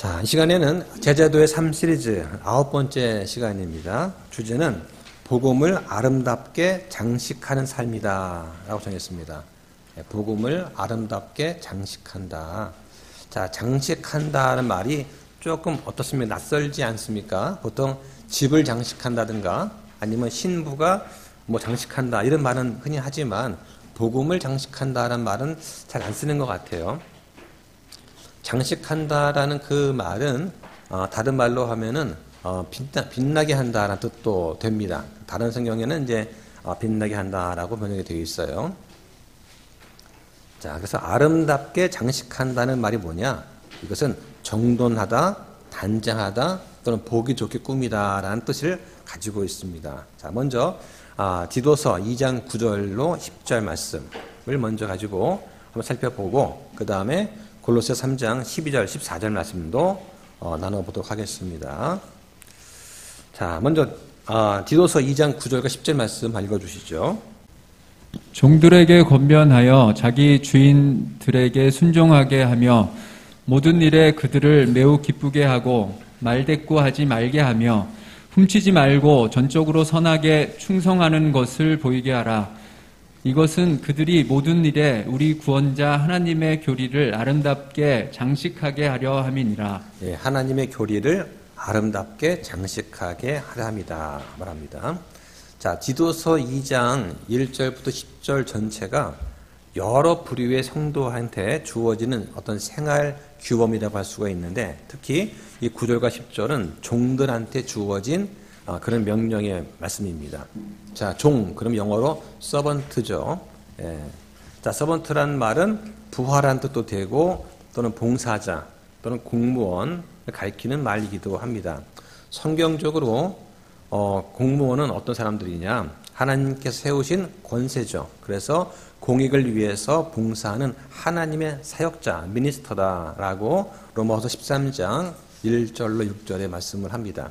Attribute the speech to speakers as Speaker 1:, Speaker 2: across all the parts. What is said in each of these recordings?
Speaker 1: 자, 이 시간에는 제자도의 삶 시리즈 9번째 시간입니다. 주제는 복음을 아름답게 장식하는 삶이다 라고 정했습니다. 복음을 아름답게 장식한다. 자, 장식한다는 말이 조금 어떻습니까? 낯설지 않습니까? 보통 집을 장식한다든가 아니면 신부가 뭐 장식한다 이런 말은 흔히 하지만 복음을 장식한다는 말은 잘 안 쓰는 것 같아요. 장식한다라는 그 말은 다른 말로 하면은 빛나게 한다라는 뜻도 됩니다. 다른 성경에는 이제 빛나게 한다라고 번역이 되어 있어요. 자, 그래서 아름답게 장식한다는 말이 뭐냐? 이것은 정돈하다, 단장하다 또는 보기 좋게 꾸미다라는 뜻을 가지고 있습니다. 자, 먼저 디도서 2장 9절로 10절 말씀을 먼저 가지고 한번 살펴보고 그 다음에 골로새 3장 12절 14절 말씀도 나눠보도록 하겠습니다. 자, 먼저 디도서 2장 9절과 10절 말씀 읽어주시죠.
Speaker 2: 종들에게 권면하여 자기 주인들에게 순종하게 하며 모든 일에 그들을 매우 기쁘게 하고 말대꾸하지 말게 하며 훔치지 말고 전적으로 선하게 충성하는 것을 보이게 하라. 이것은 그들이 모든 일에 우리 구원자 하나님의 교리를 아름답게 장식하게 하려 함이니라.
Speaker 1: 예, 하나님의 교리를 아름답게 장식하게 하려 함이다 말합니다. 자, 디도서 2장 1절부터 10절 전체가 여러 부류의 성도한테 주어지는 어떤 생활 규범이라고 할 수가 있는데 특히 이 9절과 10절은 종들한테 주어진 그런 명령의 말씀입니다. 자, 종, 그럼 영어로 서번트죠. 예. 자, 서번트란 말은 부하란 뜻도 되고 또는 봉사자 또는 공무원을 가리키는 말이기도 합니다. 성경적으로 공무원은 어떤 사람들이냐? 하나님께서 세우신 권세죠. 그래서 공익을 위해서 봉사하는 하나님의 사역자, 미니스터다라고 로마서 13장 1절로 6절에 말씀을 합니다.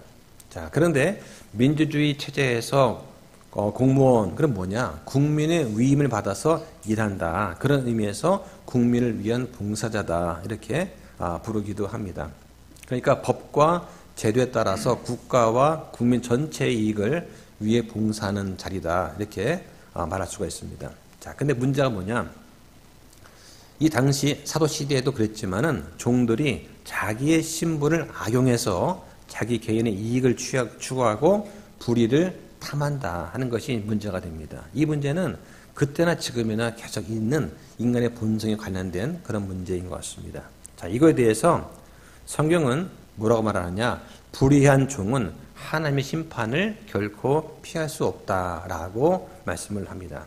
Speaker 1: 자, 그런데 민주주의 체제에서 공무원, 그럼 뭐냐? 국민의 위임을 받아서 일한다. 그런 의미에서 국민을 위한 봉사자다. 이렇게 부르기도 합니다. 그러니까 법과 제도에 따라서 국가와 국민 전체의 이익을 위해 봉사하는 자리다. 이렇게 말할 수가 있습니다. 자, 근데 문제가 뭐냐? 이 당시 사도시대에도 그랬지만은 종들이 자기의 신분을 악용해서 자기 개인의 이익을 추구하고 불의를 탐한다 하는 것이 문제가 됩니다. 이 문제는 그때나 지금이나 계속 있는 인간의 본성에 관련된 그런 문제인 것 같습니다. 자, 이거에 대해서 성경은 뭐라고 말하느냐? 불의한 종은 하나님의 심판을 결코 피할 수 없다라고 말씀을 합니다.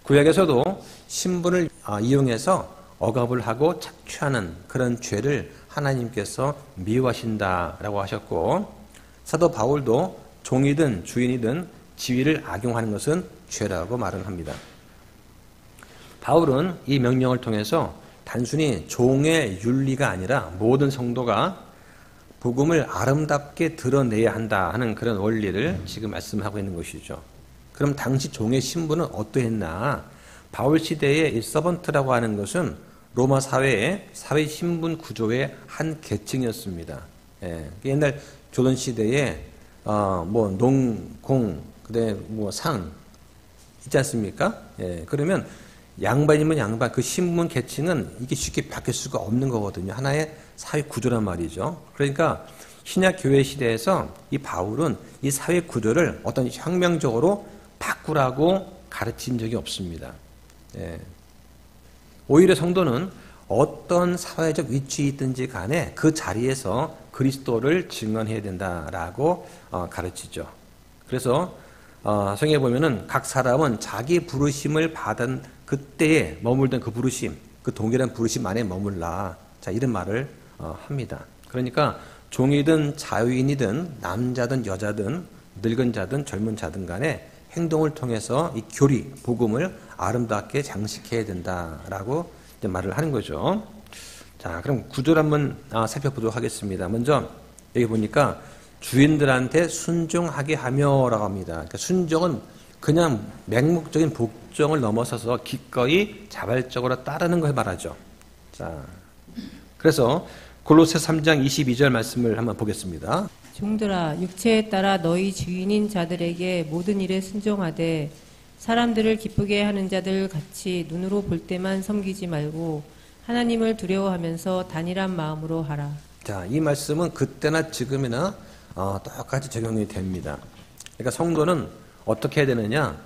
Speaker 1: 구약에서도 신분을 이용해서 억압을 하고 착취하는 그런 죄를 하나님께서 미워하신다라고 하셨고 사도 바울도 종이든 주인이든 지위를 악용하는 것은 죄라고 말을 합니다. 바울은 이 명령을 통해서 단순히 종의 윤리가 아니라 모든 성도가 복음을 아름답게 드러내야 한다 하는 그런 원리를 지금 말씀하고 있는 것이죠. 그럼 당시 종의 신분은 어떠했나? 바울 시대의 이 서번트라고 하는 것은 로마 사회의 사회 신분 구조의 한 계층이었습니다. 예, 옛날 조선 시대에 뭐 농, 공, 그다음에 뭐 상 있지 않습니까? 예, 그러면 양반이면 양반, 그 신분 계층은 이게 쉽게 바뀔 수가 없는 거거든요. 하나의 사회 구조란 말이죠. 그러니까 신약 교회 시대에서 이 바울은 이 사회 구조를 어떤 혁명적으로 바꾸라고 가르친 적이 없습니다. 예. 오히려 성도는 어떤 사회적 위치에 있든지 간에 그 자리에서 그리스도를 증언해야 된다라고 가르치죠. 그래서 성경에 보면은 각 사람은 자기 부르심을 받은 그때에 머물던 그 부르심, 그 동일한 부르심 안에 머물라. 자, 이런 말을 합니다. 그러니까 종이든 자유인이든 남자든 여자든 늙은 자든 젊은 자든 간에 행동을 통해서 이 교리, 복음을 아름답게 장식해야 된다라고 이제 말을 하는 거죠. 자, 그럼 구조를 한번 살펴보도록 하겠습니다. 먼저 여기 보니까 주인들한테 순종하게 하며라고 합니다. 그러니까 순종은 그냥 맹목적인 복종을 넘어서서 기꺼이 자발적으로 따르는 걸 말하죠. 자, 그래서 골로새 3장 22절 말씀을 한번 보겠습니다.
Speaker 3: 종들아 육체에 따라 너희 주인인 자들에게 모든 일에 순종하되 사람들을 기쁘게 하는 자들 같이 눈으로 볼 때만 섬기지 말고 하나님을 두려워하면서 단일한 마음으로 하라.
Speaker 1: 자, 이 말씀은 그때나 지금이나 똑같이 적용이 됩니다. 그러니까 성도는 어떻게 해야 되느냐?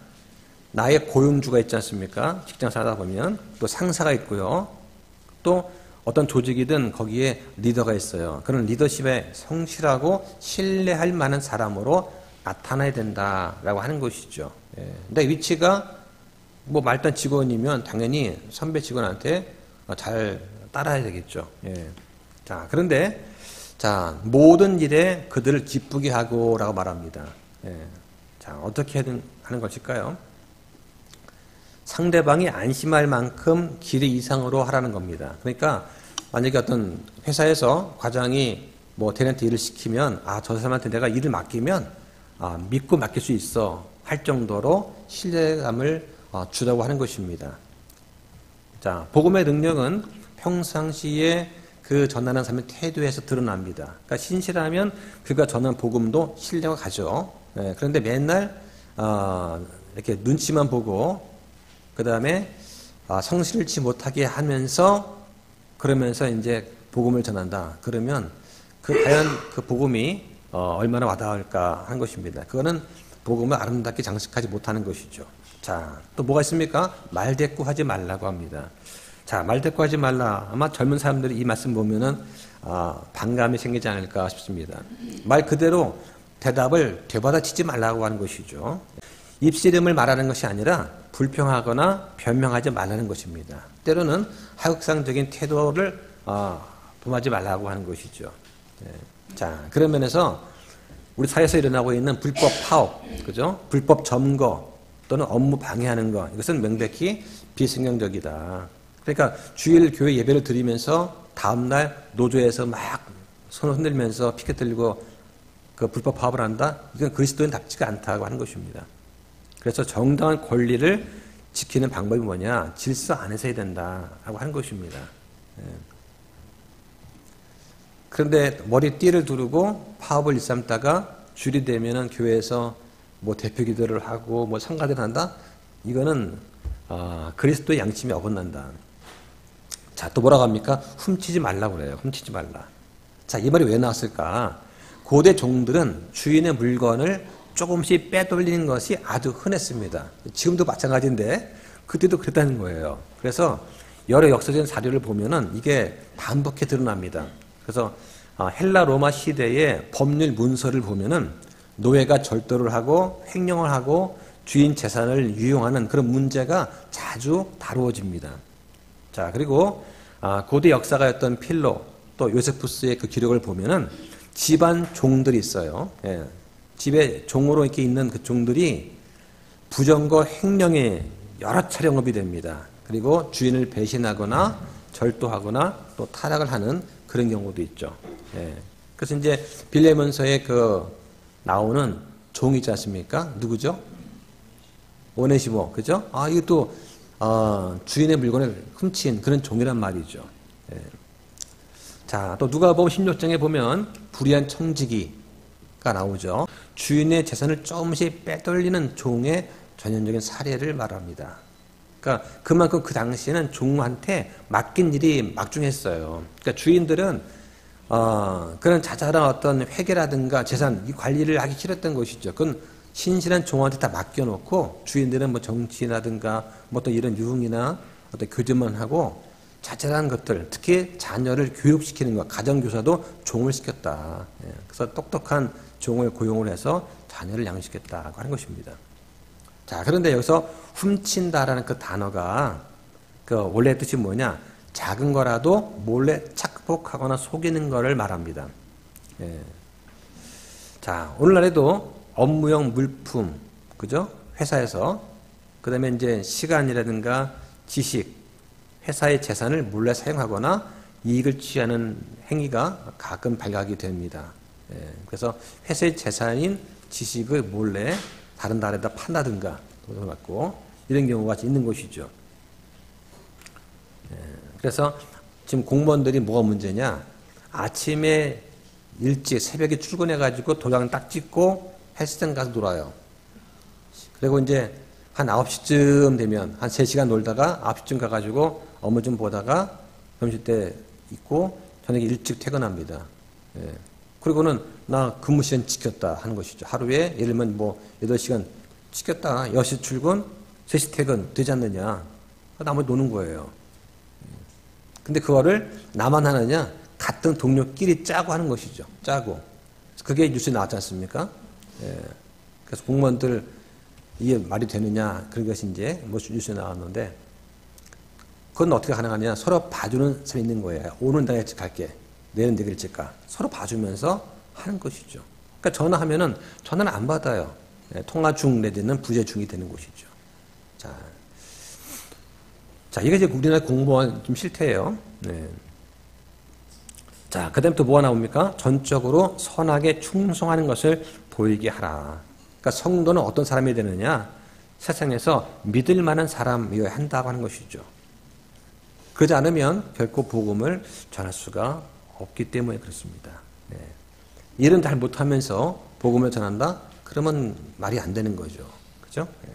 Speaker 1: 나의 고용주가 있지 않습니까? 직장 살다 보면 또 상사가 있고요. 또 어떤 조직이든 거기에 리더가 있어요. 그런 리더십에 성실하고 신뢰할 만한 사람으로 나타나야 된다라고 하는 것이죠. 예. 근데 위치가 뭐 말단 직원이면 당연히 선배 직원한테 잘 따라야 되겠죠. 예. 자, 그런데 자, 모든 일에 그들을 기쁘게 하고라고 말합니다. 예. 자, 어떻게 하는 것일까요? 상대방이 안심할 만큼 기대 이상으로 하라는 겁니다. 그러니까 만약에 어떤 회사에서 과장이 뭐 대리한테 일을 시키면 저 사람한테 내가 일을 맡기면 믿고 맡길 수 있어 할 정도로 신뢰감을 주라고 하는 것입니다. 자, 복음의 능력은 평상시에 그 전하는 사람의 태도에서 드러납니다. 그러니까 신실하면 그가 전한 복음도 신뢰가 가죠. 예, 그런데 맨날 이렇게 눈치만 보고 그 다음에 성실치 못하게 하면서 그러면서 이제 복음을 전한다. 그러면 과연 그 복음이 얼마나 와닿을까 하는 것입니다. 그거는 복음을 아름답게 장식하지 못하는 것이죠. 자, 또 뭐가 있습니까? 말대꾸하지 말라고 합니다. 자, 말대꾸하지 말라. 아마 젊은 사람들이 이 말씀 보면은 반감이 생기지 않을까 싶습니다. 말 그대로 대답을 되받아치지 말라고 하는 것이죠. 입씨름을 말하는 것이 아니라 불평하거나 변명하지 말라는 것입니다. 때로는 하극상적인 태도를 범하지 말라고 하는 것이죠. 네. 자, 그런 면에서 우리 사회에서 일어나고 있는 불법 파업, 그죠? 불법 점거 또는 업무 방해하는 것, 이것은 명백히 비성경적이다. 그러니까 주일 교회 예배를 드리면서 다음날 노조에서 막 손을 흔들면서 피켓 들고 그 불법 파업을 한다? 이건 그리스도인답지가 않다고 하는 것입니다. 그래서 정당한 권리를 지키는 방법이 뭐냐? 질서 안에서 해야 된다라고 하는 것입니다. 그런데 머리띠를 두르고 파업을 일삼다가 주일이 되면은 교회에서 뭐 대표 기도를 하고 뭐 성가대를 한다? 이거는 그리스도의 양심이 어긋난다. 자, 또 뭐라고 합니까? 훔치지 말라고 그래요. 훔치지 말라. 자, 이 말이 왜 나왔을까? 고대 종들은 주인의 물건을 조금씩 빼돌리는 것이 아주 흔했습니다. 지금도 마찬가지인데 그때도 그랬다는 거예요. 그래서 여러 역사적인 자료를 보면은 이게 반복해 드러납니다. 그래서 헬라 로마 시대의 법률 문서를 보면은 노예가 절도를 하고 횡령을 하고 주인 재산을 유용하는 그런 문제가 자주 다루어집니다. 자, 그리고 고대 역사가였던 필로 또 요세푸스의 그 기록을 보면은 집안 종들이 있어요. 예. 집에 종으로 이렇게 있는 그 종들이 부정과 횡령에 여러 차례 언급이 됩니다. 그리고 주인을 배신하거나 절도하거나 또 타락을 하는 그런 경우도 있죠. 예. 그래서 이제 빌레몬서에 그 나오는 종이 있지 않습니까? 누구죠? 오네시모, 그죠? 이것도 주인의 물건을 훔친 그런 종이란 말이죠. 예. 자, 또 누가복음 16장에 보면 불의한 청지기가 나오죠. 주인의 재산을 조금씩 빼돌리는 종의 전형적인 사례를 말합니다. 그러니까 그만큼 그 당시에는 종한테 맡긴 일이 막중했어요. 그러니까 주인들은 그런 자잘한 어떤 회계라든가 재산 이 관리를 하기 싫었던 것이죠. 그건 신실한 종한테 다 맡겨놓고 주인들은 뭐 정치라든가 뭐 또 이런 유흥이나 어떤 교제만 하고 자잘한 것들, 특히 자녀를 교육시키는 것, 가정교사도 종을 시켰다. 예, 그래서 똑똑한 종을 고용을 해서 자녀를 양육시켰다고 하는 것입니다. 자, 그런데 여기서 훔친다라는 그 단어가 그 원래 뜻이 뭐냐? 작은 거라도 몰래 착복하거나 속이는 거를 말합니다. 예. 자, 오늘날에도 업무용 물품, 그죠? 회사에서 그 다음에 이제 시간이라든가 지식, 회사의 재산을 몰래 사용하거나 이익을 취하는 행위가 가끔 발각이 됩니다. 예, 그래서 회사의 재산인 지식을 몰래 다른 나라에다 판다든가 돈을 받고 이런 경우가 있는 것이죠. 예, 그래서 지금 공무원들이 뭐가 문제냐? 아침에 일찍 새벽에 출근해가지고 도장 딱 찍고 헬스장 가서 놀아요. 그리고 이제 한 9시쯤 되면 한 3시간 놀다가 9시쯤 가가지고 업무 좀 보다가 점심 때 있고 저녁에 일찍 퇴근합니다. 예. 그리고는 나 근무 시간 지켰다 하는 것이죠. 하루에 예를 들면 뭐 8시간 지켰다. 10시 출근, 3시 퇴근 되지 않느냐. 나머지 노는 거예요. 근데 그거를 나만 하느냐? 같은 동료끼리 짜고 하는 것이죠. 짜고. 그게 뉴스에 나왔지 않습니까? 예. 그래서 공무원들 이게 말이 되느냐 그런 것이 이제 뭐 뉴스에 나왔는데 그건 어떻게 가능하냐? 서로 봐주는 사람이 있는 거예요. 오늘 내가 일찍 갈게. 내일은 내가 일찍 가. 서로 봐주면서 하는 것이죠. 그러니까 전화하면은 전화는 안 받아요. 예. 통화 중 내지는 부재 중이 되는 것이죠. 자, 이게 이제 우리나라 공무원 좀 실태예요. 네. 자, 그 다음에 또 뭐가 나옵니까? 전적으로 선하게 충성하는 것을 보이게 하라. 그러니까 성도는 어떤 사람이 되느냐? 세상에서 믿을 만한 사람이어야 한다고 하는 것이죠. 그러지 않으면 결코 복음을 전할 수가 없기 때문에 그렇습니다. 네. 일은 잘 못하면서 복음을 전한다? 그러면 말이 안 되는 거죠. 그죠? 네.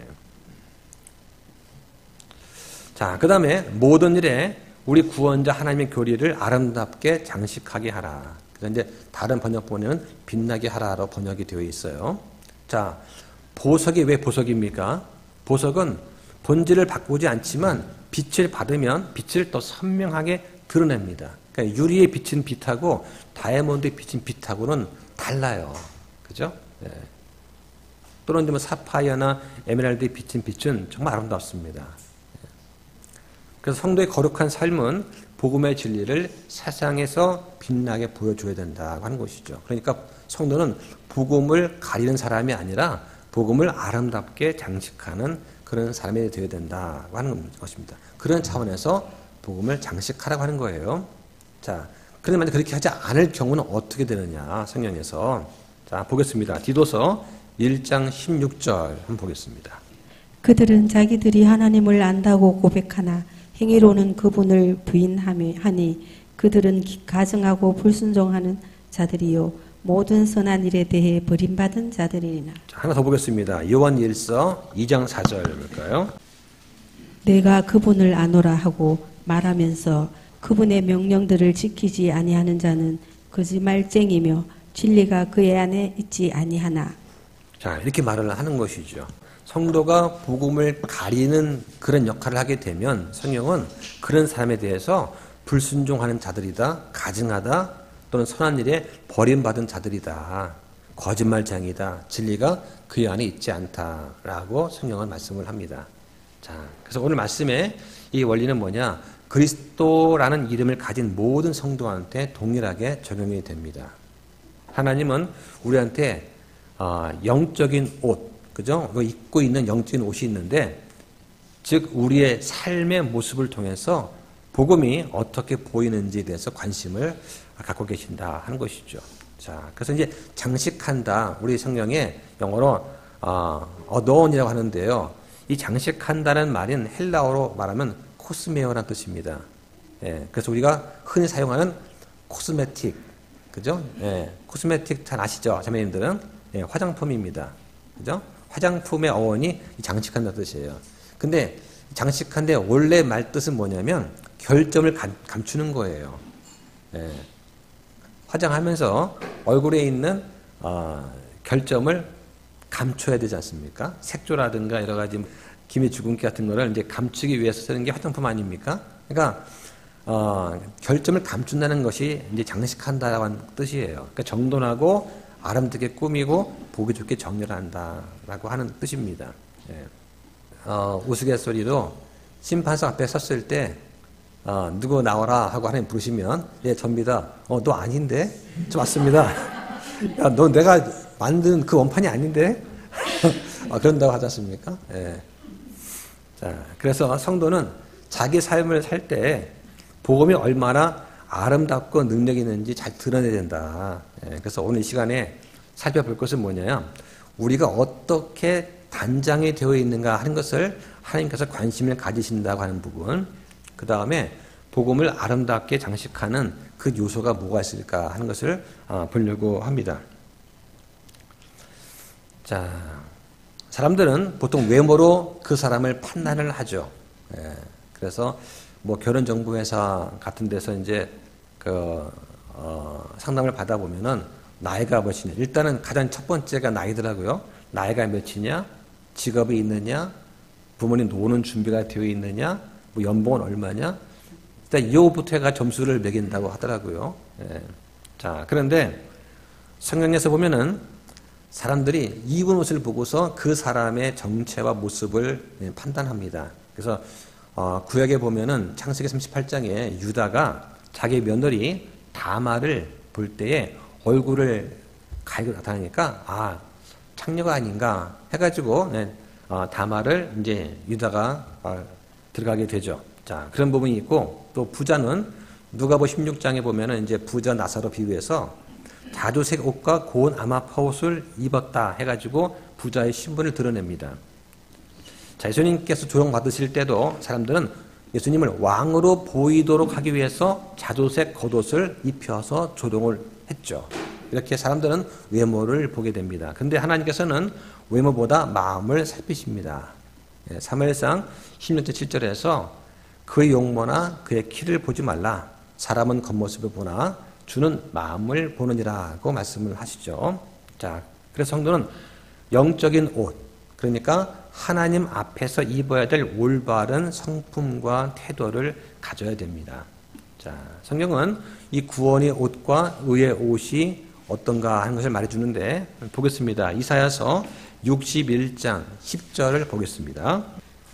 Speaker 1: 자, 그 다음에 모든 일에 우리 구원자 하나님의 교리를 아름답게 장식하게 하라. 그래서 이제 다른 번역본에는 빛나게 하라로 번역이 되어 있어요. 자, 보석이 왜 보석입니까? 보석은 본질을 바꾸지 않지만 빛을 받으면 빛을 더 선명하게 드러냅니다. 그러니까 유리에 비친 빛하고 다이아몬드에 비친 빛하고는 달라요. 그죠? 네. 또는 뭐 사파이어나 에메랄드에 비친 빛은 정말 아름답습니다. 그래서 성도의 거룩한 삶은 복음의 진리를 세상에서 빛나게 보여줘야 된다고 하는 것이죠. 그러니까 성도는 복음을 가리는 사람이 아니라 복음을 아름답게 장식하는 그런 사람이 되어야 된다고 하는 것입니다. 그런 차원에서 복음을 장식하라고 하는 거예요. 자, 그런데 만약 그렇게 하지 않을 경우는 어떻게 되느냐, 성경에서. 자, 보겠습니다. 디도서 1장 16절 한번 보겠습니다.
Speaker 4: 그들은 자기들이 하나님을 안다고 고백하나 행위로는 그분을 부인하니 그들은 가증하고 불순종하는 자들이요 모든 선한 일에 대해 버림받은 자들이니라.
Speaker 1: 하나 더 보겠습니다. 요한일서 2장 4절 볼까요?
Speaker 4: 내가 그분을 아노라 하고 말하면서 그분의 명령들을 지키지 아니하는 자는 거짓말쟁이며 진리가 그의 안에 있지 아니하나.
Speaker 1: 자, 이렇게 말을 하는 것이죠. 성도가 복음을 가리는 그런 역할을 하게 되면 성경은 그런 사람에 대해서 불순종하는 자들이다, 가증하다, 또는 선한 일에 버림받은 자들이다, 거짓말쟁이다, 진리가 그의 안에 있지 않다라고 성경은 말씀을 합니다. 자, 그래서 오늘 말씀의 이 원리는 뭐냐? 그리스도라는 이름을 가진 모든 성도한테 동일하게 적용이 됩니다. 하나님은 우리한테 영적인 옷, 그죠? 입고 있는 영적인 옷이 있는데, 즉 우리의 삶의 모습을 통해서 복음이 어떻게 보이는지에 대해서 관심을 갖고 계신다 하는 것이죠. 자, 그래서 이제 장식한다. 우리 성경에 영어로 adorn이라고 하는데요. 이 장식한다는 말은 헬라어로 말하면 코스메오라는 뜻입니다. 예, 그래서 우리가 흔히 사용하는 코스메틱, 그죠? 예, 코스메틱 잘 아시죠, 자매님들은? 예, 화장품입니다. 그죠? 화장품의 어원이 장식한다는 뜻이에요. 근데 장식한데 원래 말 뜻은 뭐냐면 결점을 감추는 거예요. 예. 화장하면서 얼굴에 있는 결점을 감춰야 되지 않습니까? 색조라든가 여러 가지 기미 주근깨 같은 거를 이제 감추기 위해서 쓰는 게 화장품 아닙니까? 그러니까 결점을 감춘다는 것이 이제 장식한다라고 하는 뜻이에요. 그러니까 정돈하고 아름답게 꾸미고 보기 좋게 정리를 한다라고 하는 뜻입니다. 예. 우스갯소리로 심판석 앞에 섰을 때 누구 나와라 하고 하나님 부르시면 예, 접니다. 너 아닌데? 저 맞습니다. 야, 너 내가 만든 그 원판이 아닌데? 그런다고 하지 않습니까? 예. 자, 그래서 성도는 자기 삶을 살 때 복음이 얼마나 아름답고 능력이 있는지 잘 드러내야 된다. 예, 그래서 오늘 이 시간에 살펴볼 것은 뭐냐면 우리가 어떻게 단장이 되어 있는가 하는 것을 하나님께서 관심을 가지신다고 하는 부분, 그 다음에 복음을 아름답게 장식하는 그 요소가 뭐가 있을까 하는 것을 보려고 합니다. 자, 사람들은 보통 외모로 그 사람을 판단을 하죠. 그래서 뭐 결혼정보회사 같은 데서 이제 상담을 받아보면은 나이가 몇이냐. 일단은 가장 첫 번째가 나이더라고요. 나이가 몇이냐, 직업이 있느냐, 부모님 노는 준비가 되어 있느냐, 뭐 연봉은 얼마냐. 일단 이거부터가 점수를 매긴다고 하더라고요. 자, 그런데 성경에서 보면은 사람들이 입은 옷을 보고서 그 사람의 정체와 모습을 판단합니다. 그래서 구약에 보면은 창세기 38장에 유다가 자기 며느리 다말을 볼 때에 얼굴을 가리고 나타나니까 창녀가 아닌가 해가지고 다말을 이제 유다가 들어가게 되죠. 자, 그런 부분이 있고 또 부자는 누가복음 16장에 보면은 이제 부자 나사로 비유해서 자주색 옷과 고운 아마파 옷을 입었다 해가지고 부자의 신분을 드러냅니다. 자, 예수님께서 조롱받으실 때도 사람들은 예수님을 왕으로 보이도록 하기 위해서 자주색 겉옷을 입혀서 조롱을 했죠. 이렇게 사람들은 외모를 보게 됩니다. 그런데 하나님께서는 외모보다 마음을 살피십니다. 사무엘상 16절 7절에서 그의 용모나 그의 키를 보지 말라. 사람은 겉모습을 보나 주는 마음을 보느니라고 말씀을 하시죠. 자, 그래서 성도는 영적인 옷, 그러니까 하나님 앞에서 입어야 될 올바른 성품과 태도를 가져야 됩니다. 자, 성경은 이 구원의 옷과 의의 옷이 어떤가 하는 것을 말해주는데 보겠습니다. 이사야서 61장 10절을 보겠습니다.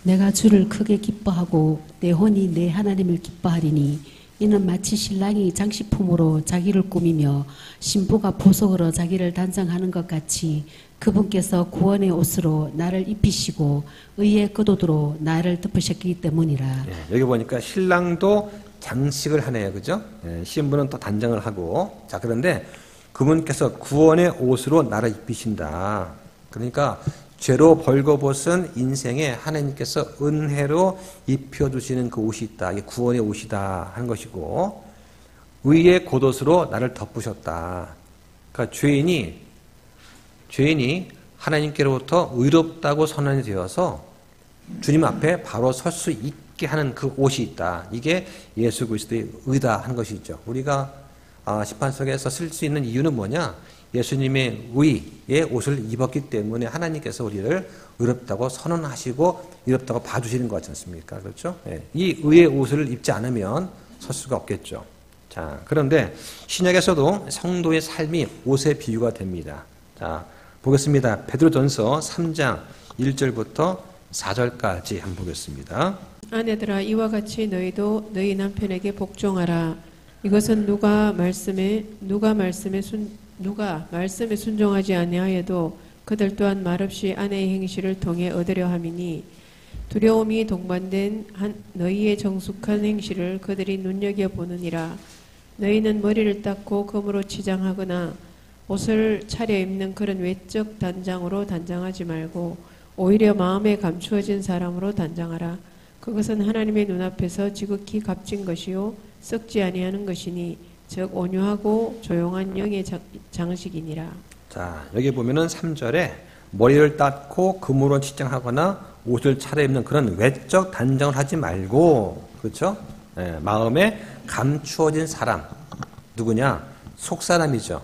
Speaker 4: 내가 주를 크게 기뻐하고 내 혼이 내 하나님을 기뻐하리니 이는 마치 신랑이 장식품으로 자기를 꾸미며 신부가 보석으로 자기를 단장하는 것 같이 그분께서 구원의 옷으로 나를 입히시고 의의 겉옷으로 나를 덮으셨기 때문이라.
Speaker 1: 여기 보니까 신랑도 장식을 하네요. 그죠? 신부는 또 단장을 하고. 자, 그런데 그분께서 구원의 옷으로 나를 입히신다. 그러니까 죄로 벌거벗은 인생에 하나님께서 은혜로 입혀주시는 그 옷이 있다. 이게 구원의 옷이다 하는 것이고, 의의 겉옷으로 나를 덮으셨다. 그러니까 죄인이 하나님께로부터 의롭다고 선언이 되어서 주님 앞에 바로 설 수 있게 하는 그 옷이 있다. 이게 예수 그리스도의 의다 하는 것이죠. 우리가 심판석에서 쓸 수 있는 이유는 뭐냐? 예수님의 의의 옷을 입었기 때문에 하나님께서 우리를 의롭다고 선언하시고 의롭다고 봐주시는 것 같지 않습니까? 그렇죠? 이 의의 옷을 입지 않으면 설 수가 없겠죠. 자, 그런데 신약에서도 성도의 삶이 옷의 비유가 됩니다. 자, 보겠습니다. 베드로전서 3장 1절부터 4절까지 한번 보겠습니다.
Speaker 3: 아내들아 이와 같이 너희도 너희 남편에게 복종하라. 이것은 누가 말씀에 순종하지 아니하여도 그들 또한 말없이 아내의 행실을 통해 얻으려 함이니 두려움이 동반된 너희의 정숙한 행실을 그들이 눈여겨보느니라. 너희는 머리를 닦고 금으로 치장하거나 옷을 차려입는 그런 외적 단장으로 단장하지 말고 오히려 마음에 감추어진 사람으로 단장하라. 그것은 하나님의 눈앞에서 지극히 값진 것이요 썩지 아니하는 것이니 즉 온유하고 조용한 영의 장식이니라.
Speaker 1: 자, 여기 보면은 3절에 머리를 닦고 금으로 치장하거나 옷을 차려입는 그런 외적 단장을 하지 말고, 그렇죠? 마음에 감추어진 사람, 누구냐? 속사람이죠.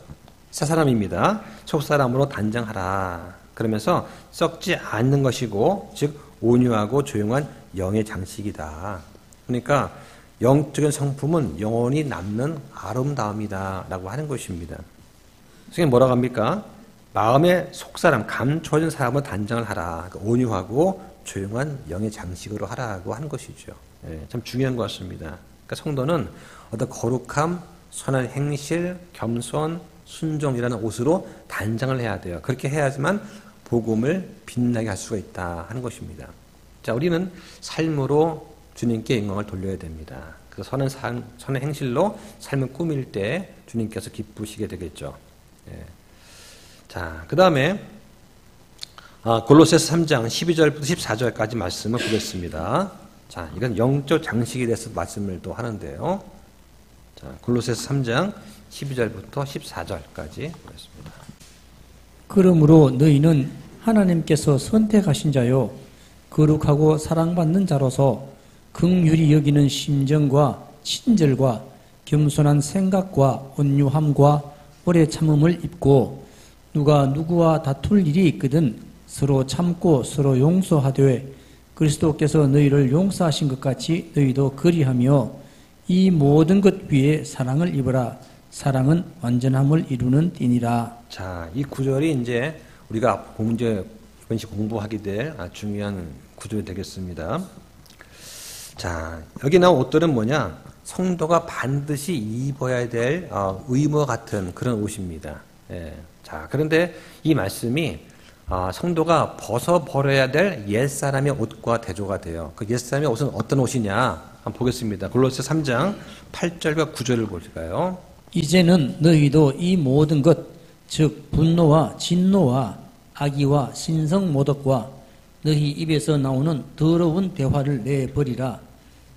Speaker 1: 새 사람입니다. 속사람으로 단장하라. 그러면서 썩지 않는 것이고, 즉 온유하고 조용한 영의 장식이다. 그러니까 영적인 성품은 영원히 남는 아름다움이다 라고 하는 것입니다. 선생님 뭐라고 합니까? 마음의 속사람, 감춰진 사람을 단장을 하라. 그러니까 온유하고 조용한 영의 장식으로 하라고 하는 것이죠. 참 중요한 것 같습니다. 그러니까 성도는 어떤 거룩함, 선한 행실, 겸손, 순종이라는 옷으로 단장을 해야 돼요. 그렇게 해야지만 복음을 빛나게 할 수가 있다 하는 것입니다. 자, 우리는 삶으로 주님께 영광을 돌려야 됩니다. 그래서 선한 행실로 삶을 꾸밀 때 주님께서 기쁘시게 되겠죠. 자, 그 다음에 골로새서 3장 12절부터 14절까지 말씀을 보겠습니다. 자, 이건 영적 장식에 대해서 말씀을 또 하는데요. 자, 골로새서 3장 12절부터 14절까지 보겠습니다.
Speaker 5: 그러므로 너희는 하나님께서 선택하신 자요 거룩하고 사랑받는 자로서 긍휼히 여기는 심정과 친절과 겸손한 생각과 온유함과 오래 참음을 입고 누가 누구와 다툴 일이 있거든 서로 참고 서로 용서하되 그리스도께서 너희를 용서하신 것 같이 너희도 그리하며 이 모든 것 위에 사랑을 입으라. 사랑은 완전함을 이루는 띠니라.
Speaker 1: 자, 이 구절이 이제 우리가 이번 시 공부하게 될 중요한 구절이 되겠습니다. 자, 여기 나온 옷들은 뭐냐? 성도가 반드시 입어야 될 의무와 같은 그런 옷입니다. 예. 자, 그런데 이 말씀이 성도가 벗어버려야 될 옛사람의 옷과 대조가 돼요. 그 옛사람의 옷은 어떤 옷이냐? 한번 보겠습니다. 골로새 3장 8절과 9절을 볼까요?
Speaker 5: 이제는 너희도 이 모든 것, 즉 분노와 진노와 악의와 신성모독과 너희 입에서 나오는 더러운 대화를 내버리라.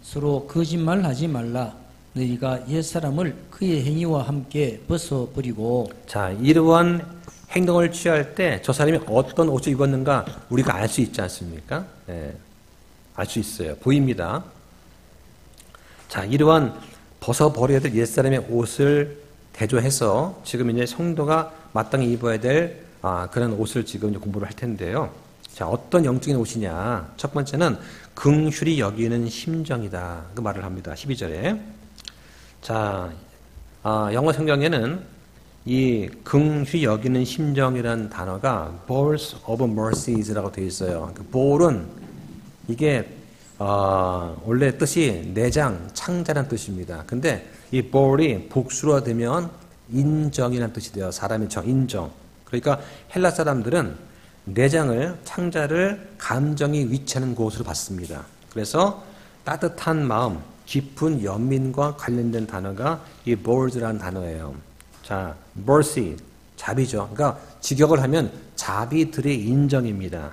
Speaker 5: 서로 거짓말하지 말라. 너희가 옛사람을 그의 행위와 함께 벗어버리고.
Speaker 1: 자, 이러한 행동을 취할 때 저 사람이 어떤 옷을 입었는가 우리가 알 수 있지 않습니까? 네, 알 수 있어요. 보입니다. 자, 이러한 벗어버려야 될 옛사람의 옷을 대조해서 지금 이제 성도가 마땅히 입어야 될 그런 옷을 지금 이제 공부를 할 텐데요. 자, 어떤 영적인 옷이냐? 첫 번째는 긍휼히 여기는 심정이다. 그 말을 합니다. 12절에. 자, 영어 성경에는 이 긍휼히 여기는 심정이라는 단어가 bowls of mercies라고 되어 있어요. 그 bowl은 이게 원래 뜻이 내장, 창자라는 뜻입니다. 근데 이 bowl이 복수로 되면 인정이라는 뜻이 돼요. 사람의 인정. 그러니까 헬라 사람들은 내장을, 창자를 감정이 위치하는 곳으로 봤습니다. 그래서 따뜻한 마음, 깊은 연민과 관련된 단어가 이 bowls라는 단어예요. 자, mercy, 자비죠. 그러니까 직역을 하면 자비들의 인정입니다.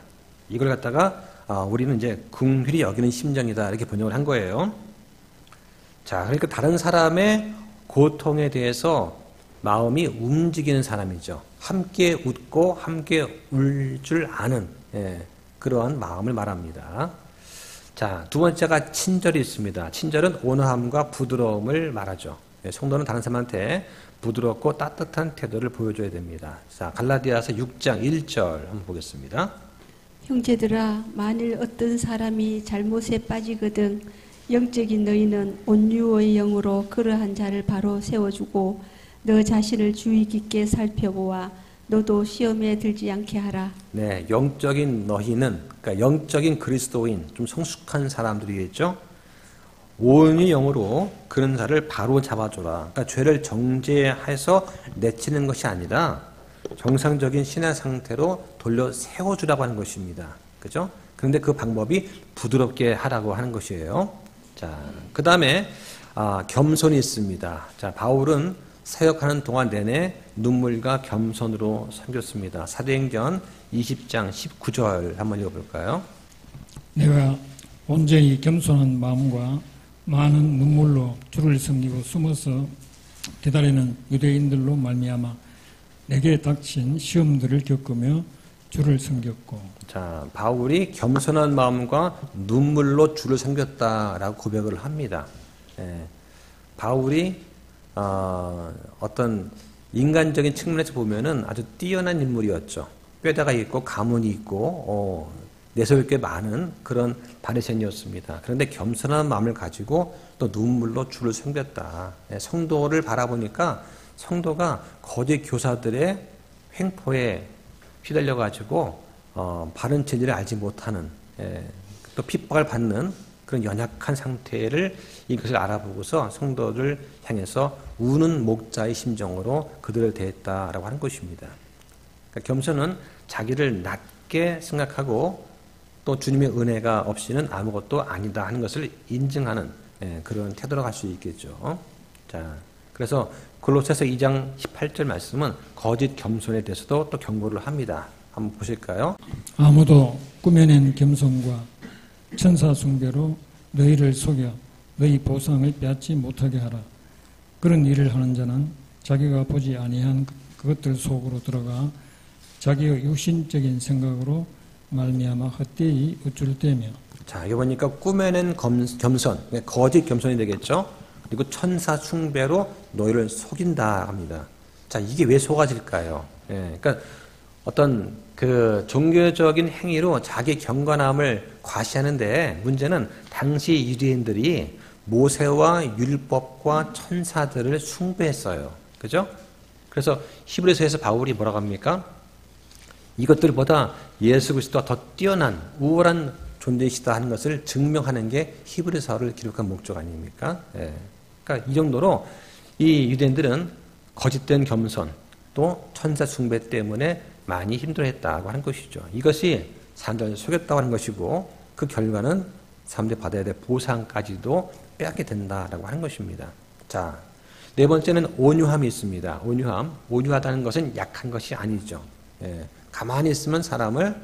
Speaker 1: 이걸 갖다가 우리는 이제 긍휼히 여기는 심정이다 이렇게 번역을 한 거예요. 자, 그러니까 다른 사람의 고통에 대해서 마음이 움직이는 사람이죠. 함께 웃고 함께 울 줄 아는 그러한 마음을 말합니다. 자, 두 번째가 친절이 있습니다. 친절은 온화함과 부드러움을 말하죠. 성도는 다른 사람한테 부드럽고 따뜻한 태도를 보여줘야 됩니다. 자, 갈라디아서 6장 1절 한번 보겠습니다.
Speaker 6: 형제들아, 만일 어떤 사람이 잘못에 빠지거든 영적인 너희는 온유의 영으로 그러한 자를 바로 세워주고 너 자신을 주의 깊게 살펴보아 너도 시험에 들지 않게 하라.
Speaker 1: 네, 영적인 너희는, 그러니까 영적인 그리스도인, 좀 성숙한 사람들이겠죠. 온유의 영으로 그런 자를 바로 잡아줘라. 그러니까 죄를 정죄해서 내치는 것이 아니라 정상적인 신의 상태로 돌려 세워주라고 하는 것입니다. 그죠? 그런데 그 방법이 부드럽게 하라고 하는 것이에요. 자, 그 다음에 겸손이 있습니다. 자, 바울은 사역하는 동안 내내 눈물과 겸손으로 섬겼습니다. 사도행전 20장 19절 한번 읽어볼까요?
Speaker 7: 내가 온전히 겸손한 마음과 많은 눈물로 주를 섬기고 숨어서 기다리는 유대인들로 말미암아 내게 닥친 시험들을 겪으며 주를 섬겼고. 자,
Speaker 1: 바울이 겸손한 마음과 눈물로 주를 섬겼다라고 고백을 합니다. 바울이 어떤 인간적인 측면에서 보면은 아주 뛰어난 인물이었죠. 뼈대가 있고 가문이 있고 내세울 게 많은 그런 바리새인이었습니다. 그런데 겸손한 마음을 가지고 또 눈물로 주를 섬겼다. 성도를 바라보니까 성도가 거짓 교사들의 횡포에 휘달려 가지고 바른 진리를 알지 못하는 또 핍박을 받는 그런 연약한 상태를 이것을 알아보고서 성도를 향해서 우는 목자의 심정으로 그들을 대했다라고 하는 것입니다. 그러니까 겸손은 자기를 낮게 생각하고 또 주님의 은혜가 없이는 아무것도 아니다 하는 것을 인증하는 그런 태도로 갈 수 있겠죠. 자, 그래서 골로새서 2장 18절 말씀은 거짓 겸손에 대해서도 또 경고를 합니다. 한번 보실까요?
Speaker 7: 아무도 꾸며낸 겸손과 천사 숭배로 너희를 속여 너희 보상을 빼앗지 못하게 하라. 그런 일을 하는 자는 자기가 보지 아니한 그것들 속으로 들어가 자기의 육신적인 생각으로 말미암아 헛되이 우쭐대며.
Speaker 1: 자, 여기 보니까 꾸며낸 겸손, 거짓 겸손이 되겠죠. 그리고 천사 숭배로 너희를 속인다 합니다. 자, 이게 왜 속아질까요? 예, 그러니까 어떤 그 종교적인 행위로 자기 경건함을 과시하는데, 문제는 당시 유대인들이 모세와 율법과 천사들을 숭배했어요. 그죠? 그래서 히브리서에서 바울이 뭐라고 합니까? 이것들보다 예수 그리스도가 더 뛰어난 우월한 존재이시다 하는 것을 증명하는 게 히브리서를 기록한 목적 아닙니까? 예. 그러니까 이 정도로 이 유대인들은 거짓된 겸손 또 천사 숭배 때문에 많이 힘들어했다고 하는 것이죠. 이것이 사람들을 속였다고 하는 것이고, 그 결과는 사람들이 받아야 될 보상까지도 빼앗게 된다라고 하는 것입니다. 자, 네 번째는 온유함이 있습니다. 온유함. 온유하다는 것은 약한 것이 아니죠. 예. 가만히 있으면 사람을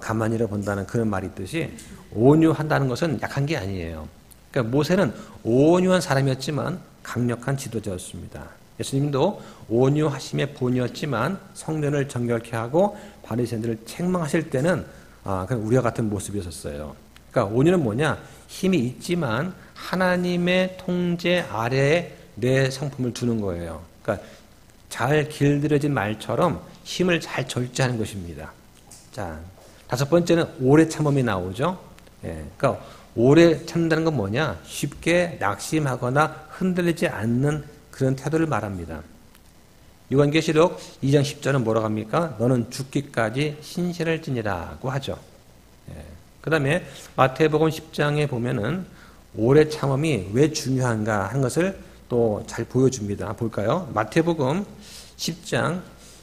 Speaker 1: 가만히로 본다는 그런 말이 있듯이, 온유한다는 것은 약한 게 아니에요. 그러니까 모세는 온유한 사람이었지만 강력한 지도자였습니다. 예수님도 온유하심의 본이었지만 성전을 정결케 하고 바리새인들을 책망하실 때는 그냥 우리와 같은 모습이었어요. 그러니까 온유는 뭐냐? 힘이 있지만 하나님의 통제 아래에 내 성품을 두는 거예요. 그러니까 잘 길들여진 말처럼 힘을 잘 절제하는 것입니다. 자, 다섯 번째는 오래 참음이 나오죠. 예, 그러니까 오래 참는다는 건 뭐냐? 쉽게 낙심하거나 흔들리지 않는 그런 태도를 말합니다. 요한계시록 2장 10절은 뭐라고 합니까? 너는 죽기까지 신실할지니라고 하죠. 예. 그 다음에 마태복음 10장에 보면은 오래 참음이 왜 중요한가 하는 것을 또 잘 보여줍니다. 볼까요? 마태복음 10장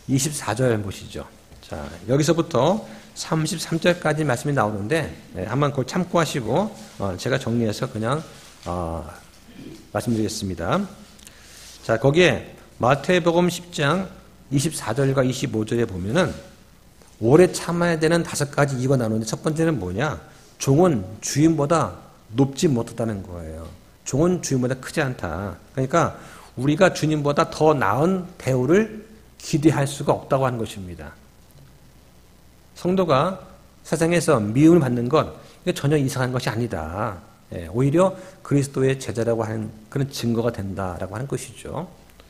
Speaker 1: 24절 보시죠. 자, 여기서부터 33절까지 말씀이 나오는데, 한번 그걸 참고하시고 제가 정리해서 그냥 말씀드리겠습니다. 자, 거기에 마태복음 10장 24절과 25절에 보면은 오래 참아야 되는 5가지 이유가 나오는데, 첫 번째는 뭐냐? 종은 주인보다 높지 못하다는 거예요. 종은 주인보다 크지 않다. 그러니까 우리가 주님보다 더 나은 대우를 기대할 수가 없다고 하는 것입니다. 성도가 세상에서 미움을 받는 것, 이게 전혀 이상한 것이 아니다. 오히려 그리스도의 제자라고 하는 그런 증거가 된다라고 하는 것이죠.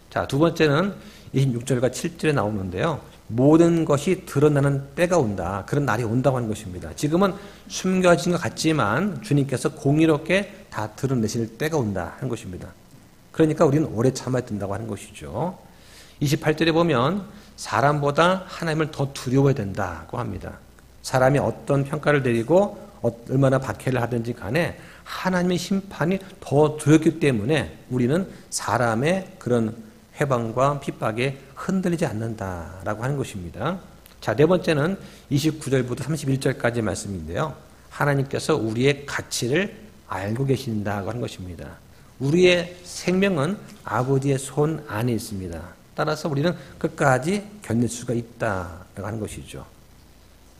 Speaker 1: 자, 두 번째는 26절과 7절에 나오는데요. 모든 것이 드러나는 때가 온다. 그런 날이 온다고 하는 것입니다. 지금은 숨겨진 것 같지만 주님께서 공의롭게 다 드러내실 때가 온다 하는 것입니다. 그러니까 우리는 오래 참아야 된다고 하는 것이죠. 28절에 보면 사람보다 하나님을 더 두려워해야 된다고 합니다. 사람이 어떤 평가를 내리고 얼마나 박해를 하든지 간에 하나님의 심판이 더 두렵기 때문에 우리는 사람의 그런 회방과 핍박에 흔들리지 않는다라고 하는 것입니다. 자, 네 번째는 29절부터 31절까지 말씀인데요. 하나님께서 우리의 가치를 알고 계신다고 하는 것입니다. 우리의 생명은 아버지의 손 안에 있습니다. 따라서 우리는 끝까지 견딜 수가 있다라고 하는 것이죠.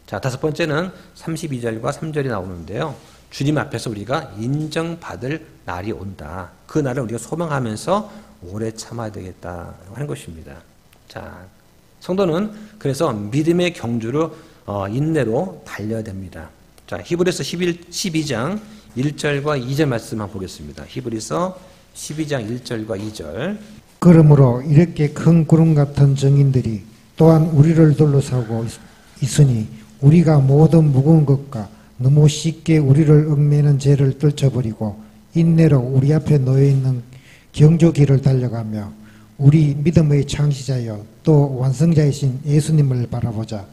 Speaker 1: 자, 다섯 번째는 32절과 3절이 나오는데요. 주님 앞에서 우리가 인정받을 날이 온다. 그 날을 우리가 소망하면서 오래 참아야 되겠다고 하는 것입니다. 자, 성도는 그래서 믿음의 경주로 인내로 달려야 됩니다. 자, 히브리서 12장 1절과 2절 말씀 한번 보겠습니다. 히브리서 12장 1절과 2절.
Speaker 8: 그러므로 이렇게 큰 구름 같은 증인들이 또한 우리를 둘러싸고 있으니 우리가 모든 무거운 것과 너무 쉽게 우리를 얽매는 죄를 떨쳐버리고 인내로 우리 앞에 놓여있는 경주길을 달려가며 우리 믿음의 창시자여 또 완성자이신 예수님을 바라보자.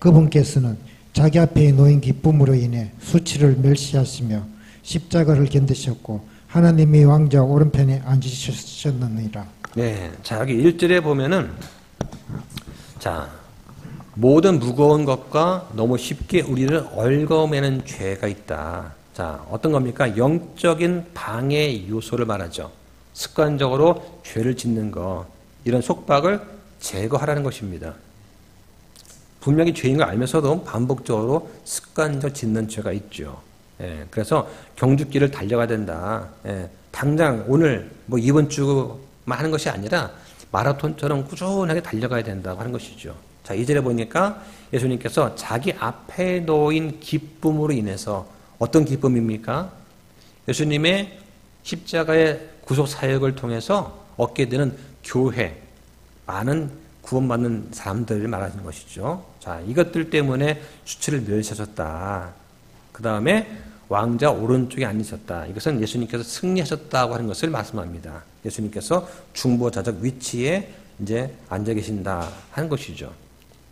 Speaker 8: 그분께서는 자기 앞에 놓인 기쁨으로 인해 수치를 멸시하시며 십자가를 견디셨고 하나님의 왕자 오른편에 앉으셨느니라.
Speaker 1: 네, 자, 여기 1절에 보면은, 자, 모든 무거운 것과 너무 쉽게 우리를 얽어매는 죄가 있다. 자, 어떤 겁니까? 영적인 방해 요소를 말하죠. 습관적으로 죄를 짓는 것, 이런 속박을 제거하라는 것입니다. 분명히 죄인 걸 알면서도 반복적으로 습관적 짓는 죄가 있죠. 예, 그래서 경주길을 달려가야 된다. 예, 당장 오늘 뭐 이번 주만 하는 것이 아니라 마라톤처럼 꾸준하게 달려가야 된다고 하는 것이죠. 자, 2절에 보니까 예수님께서 자기 앞에 놓인 기쁨으로 인해서 어떤 기쁨입니까? 예수님의 십자가의 구속 사역을 통해서 얻게 되는 교회, 많은 구원받는 사람들을 말하는 것이죠. 자, 이것들 때문에 수치를 멸시하셨다. 그 다음에 왕자 오른쪽에 앉으셨다. 이것은 예수님께서 승리하셨다고 하는 것을 말씀합니다. 예수님께서 중보자적 위치에 이제 앉아 계신다 하는 것이죠.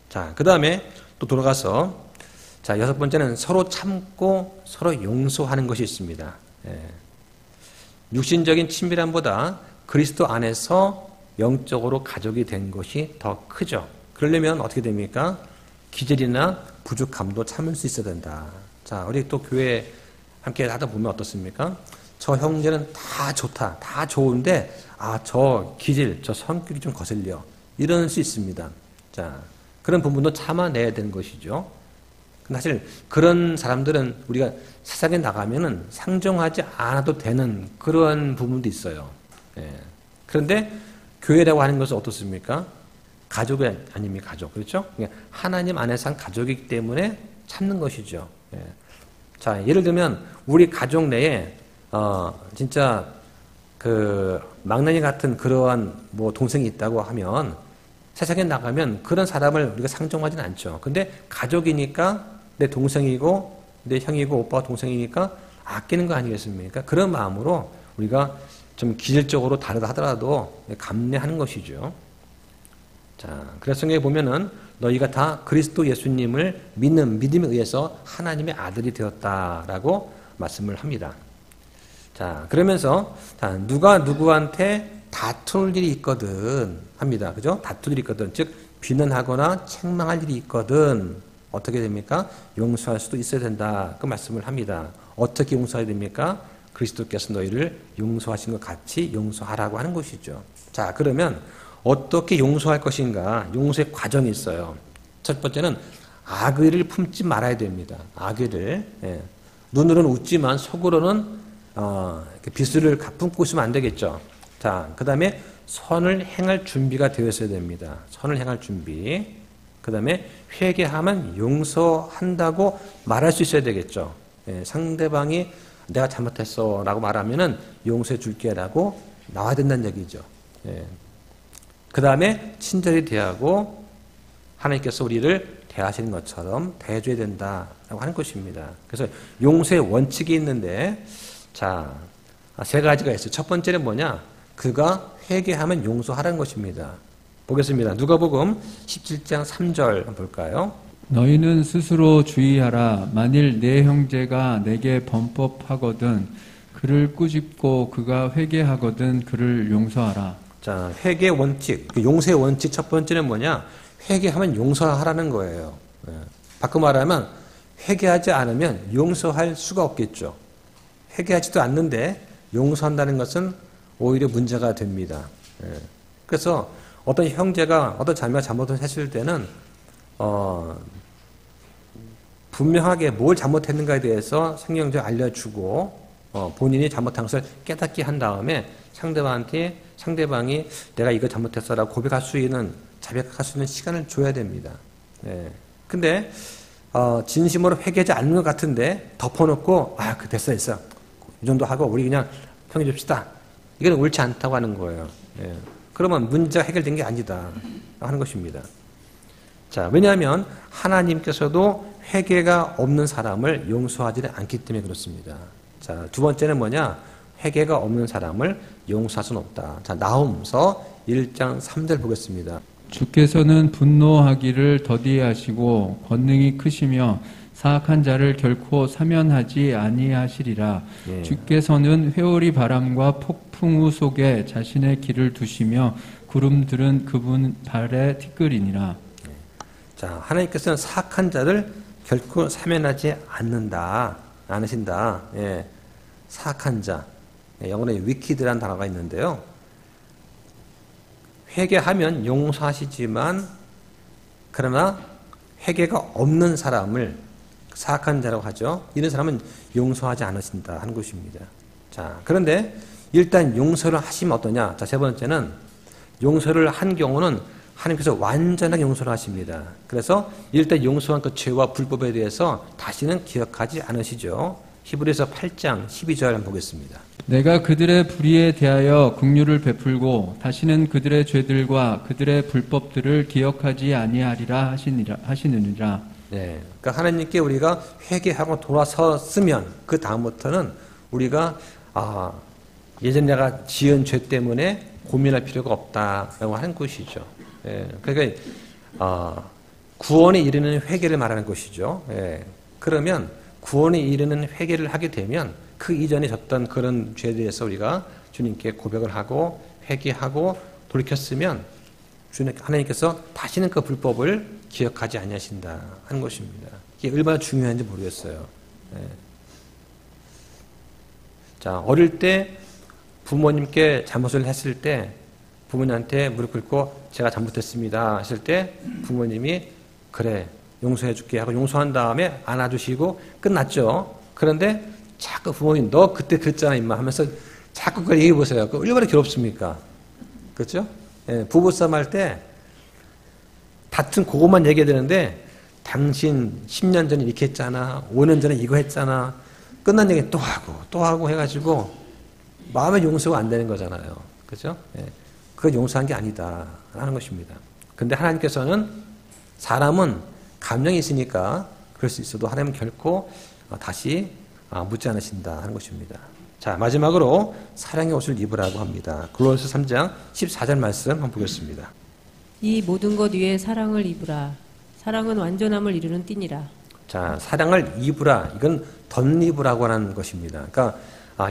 Speaker 1: 자, 그 다음에 또 돌아가서, 자, 6번째는 서로 참고 서로 용서하는 것이 있습니다. 예. 육신적인 친밀함보다 그리스도 안에서 영적으로 가족이 된 것이 더 크죠. 그러려면 어떻게 됩니까? 기절이나 부족함도 참을 수 있어야 된다. 자, 우리 또 교회 함께 하다 보면 어떻습니까? 저 형제는 다 좋다, 다 좋은데, 아, 저 기질, 저 성격이 좀 거슬려. 이럴 수 있습니다. 자, 그런 부분도 참아내야 되는 것이죠. 근데 사실 그런 사람들은 우리가 세상에 나가면은 상종하지 않아도 되는 그런 부분도 있어요. 예. 그런데 교회라고 하는 것은 어떻습니까? 가족이 아닙니까? 가족. 그렇죠? 그러니까 하나님 안에서 한 가족이기 때문에 참는 것이죠. 예. 자, 예를 들면 우리 가족 내에 진짜 그 망나니 같은 그러한 뭐 동생이 있다고 하면 세상에 나가면 그런 사람을 우리가 상종하지는 않죠. 근데 가족이니까 내 동생이고 내 형이고 오빠가 동생이니까 아끼는 거 아니겠습니까? 그런 마음으로 우리가 좀 기질적으로 다르다 하더라도 감내하는 것이죠. 자, 그래서 성경에 보면은 너희가 다 그리스도 예수님을 믿는 믿음에 의해서 하나님의 아들이 되었다라고 말씀을 합니다. 자, 그러면서 자, 누가 누구한테 다툴 일이 있거든 합니다. 그죠? 다툴 일이 있거든. 즉 비난하거나 책망할 일이 있거든. 어떻게 됩니까? 용서할 수도 있어야 된다. 그 말씀을 합니다. 어떻게 용서해야 됩니까? 그리스도께서 너희를 용서하신 것 같이 용서하라고 하는 것이죠. 자, 그러면 어떻게 용서할 것인가? 용서의 과정이 있어요. 첫 번째는 악의를 품지 말아야 됩니다. 악의를. 예. 눈으로는 웃지만 속으로는 빚을 품고 있으면 안 되겠죠. 자, 그 다음에 선을 행할 준비가 되어 있어야 됩니다. 선을 행할 준비. 그 다음에 회개하면 용서한다고 말할 수 있어야 되겠죠. 예, 상대방이 내가 잘못했어 라고 말하면은 용서해 줄게 라고 나와야 된다는 얘기죠. 예. 그 다음에 친절히 대하고 하나님께서 우리를 대하시는 것처럼 대해줘야 된다라고 하는 것입니다. 그래서 용서의 원칙이 있는데, 자, 3가지가 있어요. 첫 번째는 뭐냐? 그가 회개하면 용서하라는 것입니다. 보겠습니다. 누가복음 17장 3절 한번 볼까요?
Speaker 2: 너희는 스스로 주의하라. 만일 내 형제가 내게 범법하거든 그를 꾸짖고 그가 회개하거든 그를 용서하라.
Speaker 1: 자, 회개 원칙, 용서의 원칙 첫 번째는 뭐냐? 회개하면 용서하라는 거예요. 예. 바꿔 말하면 회개하지 않으면 용서할 수가 없겠죠. 회개하지도 않는데 용서한다는 것은 오히려 문제가 됩니다. 예. 그래서 어떤 형제가 어떤 자매가 잘못을 했을 때는 분명하게 뭘 잘못했는가에 대해서 성경적으로 알려주고 본인이 잘못한 것을 깨닫게 한 다음에 상대방이 내가 이거 잘못했어라고 고백할 수 있는 자백할 수 있는 시간을 줘야 됩니다. 예. 근데 진심으로 회개하지 않는 것 같은데 덮어놓고 됐어 이 정도 하고 우리 그냥 평해 줍시다. 이건 옳지 않다고 하는 거예요. 예. 그러면 문제가 해결된 게 아니다 하는 것입니다. 자, 왜냐하면 하나님께서도 회개가 없는 사람을 용서하지 않기 때문에 그렇습니다. 자, 두 번째는 뭐냐? 회개가 없는 사람을 용서할 수는 없다. 자, 나홈서 1장 3절 보겠습니다.
Speaker 2: 주께서는 분노하기를 더디하시고 권능이 크시며 사악한 자를 결코 사면하지 아니하시리라.
Speaker 1: 예.
Speaker 2: 주께서는 회오리 바람과 폭풍우 속에 자신의 길을 두시며 구름들은 그분 발에 티끌이니라.
Speaker 1: 자, 하나님께서는 사악한 자를 결코 사면하지 않으신다. 예. 사악한 자. 예, 영어로는 wicked라는 단어가 있는데요. 회개하면 용서하시지만 그러나 회개가 없는 사람을 사악한 자라고 하죠. 이런 사람은 용서하지 않으신다 하는 것입니다. 자, 그런데 일단 용서를 하시면 어떠냐? 자, 세 번째는 용서를 한 경우는 하나님께서 완전하게 용서를 하십니다. 그래서 일단 용서한 그 죄와 불법에 대해서 다시는 기억하지 않으시죠. 히브리서 8장 12절 한번 보겠습니다.
Speaker 2: 내가 그들의 불의에 대하여 긍휼을 베풀고 다시는 그들의 죄들과 그들의 불법들을 기억하지 아니하리라 하시느니라.
Speaker 1: 네, 그러니까 하나님께 우리가 회개하고 돌아섰으면 그 다음부터는 우리가 예전 내가 지은 죄 때문에 고민할 필요가 없다라고 하는 것이죠. 예, 그러니까 구원에 이르는 회개를 말하는 것이죠. 예, 그러면 구원에 이르는 회개를 하게 되면 그 이전에 졌던 그런 죄에 대해서 우리가 주님께 고백을 하고 회개하고 돌이켰으면 하나님께서 다시는 그 불법을 기억하지 아니하신다 하는 것입니다. 이게 얼마나 중요한지 모르겠어요. 예. 자, 어릴 때 부모님께 잘못을 했을 때 부모님한테 무릎 꿇고 제가 잘못했습니다 했을 때 부모님이 그래 용서해 줄게 하고 용서한 다음에 안아주시고 끝났죠. 그런데 자꾸 부모님 너 그때 그랬잖아 임마 하면서 자꾸 그걸 얘기해 보세요. 그 얼마나 괴롭습니까? 그렇죠? 예, 부부싸움 할 때 다툰 그것만 얘기해야 되는데 당신 10년 전에 이렇게 했잖아 5년 전에 이거 했잖아 끝난 얘기 또 하고 해가지고 마음의 용서가 안 되는 거잖아요. 그렇죠? 예, 그건 용서한 게 아니다 하는 것입니다. 근데 하나님께서는 사람은 감정이 있으니까 그럴 수 있어도 하나님은 결코 다시 묻지 않으신다 하는 것입니다. 자, 마지막으로 사랑의 옷을 입으라고 합니다. 골로새 3장 14절 말씀 한번 보겠습니다.
Speaker 3: 이 모든 것 위에 사랑을 입으라. 사랑은 완전함을 이루는 띠니라.
Speaker 1: 자, 사랑을 입으라. 이건 덧입으라고 하는 것입니다. 그러니까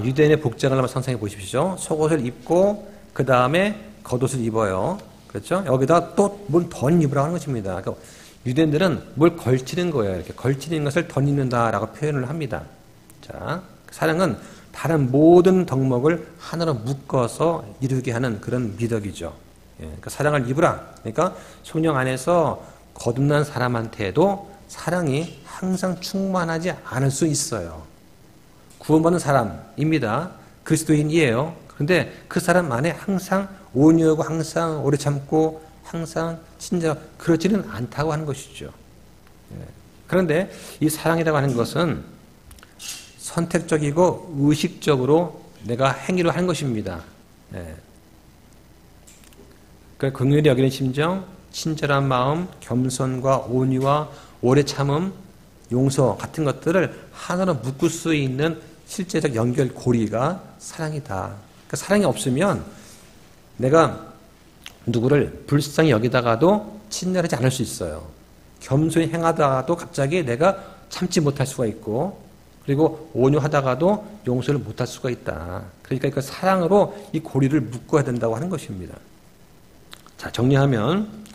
Speaker 1: 유대인의 복장을 한번 상상해 보십시오. 속옷을 입고 그 다음에 겉옷을 입어요. 그렇죠? 여기다 또 뭘 덧입으라고 하는 것입니다. 그러니까 유대인들은 뭘 걸치는 거예요. 이렇게 걸치는 것을 덧입는다라고 표현을 합니다. 자, 사랑은 다른 모든 덕목을 하나로 묶어서 이루게 하는 그런 미덕이죠. 예, 그러니까 사랑을 입으라. 그러니까 성령 안에서 거듭난 사람한테도 사랑이 항상 충만하지 않을 수 있어요. 구원받는 사람입니다. 그리스도인이에요. 그런데 그 사람 안에 항상 온유하고 항상 오래 참고 항상 친절하고 그렇지는 않다고 하는 것이죠. 예. 그런데 이 사랑이라고 하는 것은 선택적이고 의식적으로 내가 행위를 하는 것입니다. 예. 그러니까 긍휼히 여기는 심정, 친절한 마음, 겸손과 온유와 오래 참음, 용서 같은 것들을 하나로 묶을 수 있는 실제적 연결고리가 사랑이다. 그러니까 사랑이 없으면 내가 누구를 불쌍히 여기다가도 친절하지 않을 수 있어요. 겸손히 행하다가도 갑자기 내가 참지 못할 수가 있고 그리고 온유하다가도 용서를 못할 수가 있다. 그러니까 그 사랑으로 이 고리를 묶어야 된다고 하는 것입니다. 자, 정리하면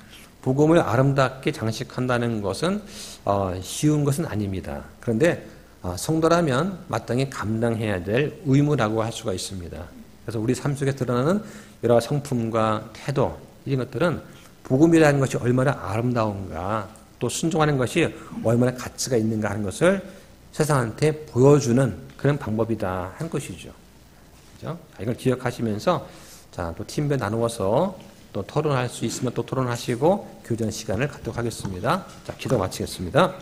Speaker 1: 복음을 아름답게 장식한다는 것은 쉬운 것은 아닙니다. 그런데 성도라면 마땅히 감당해야 될 의무라고 할 수가 있습니다. 그래서 우리 삶 속에 드러나는 여러 성품과 태도 이런 것들은 복음이라는 것이 얼마나 아름다운가 또 순종하는 것이 얼마나 가치가 있는가 하는 것을 세상한테 보여주는 그런 방법이다 한 것이죠. 그죠? 이걸 기억하시면서 자, 또 팀별 나누어서 또 토론할 수 있으면 또 토론하시고 교전 시간을 갖도록 하겠습니다. 자, 기도 마치겠습니다.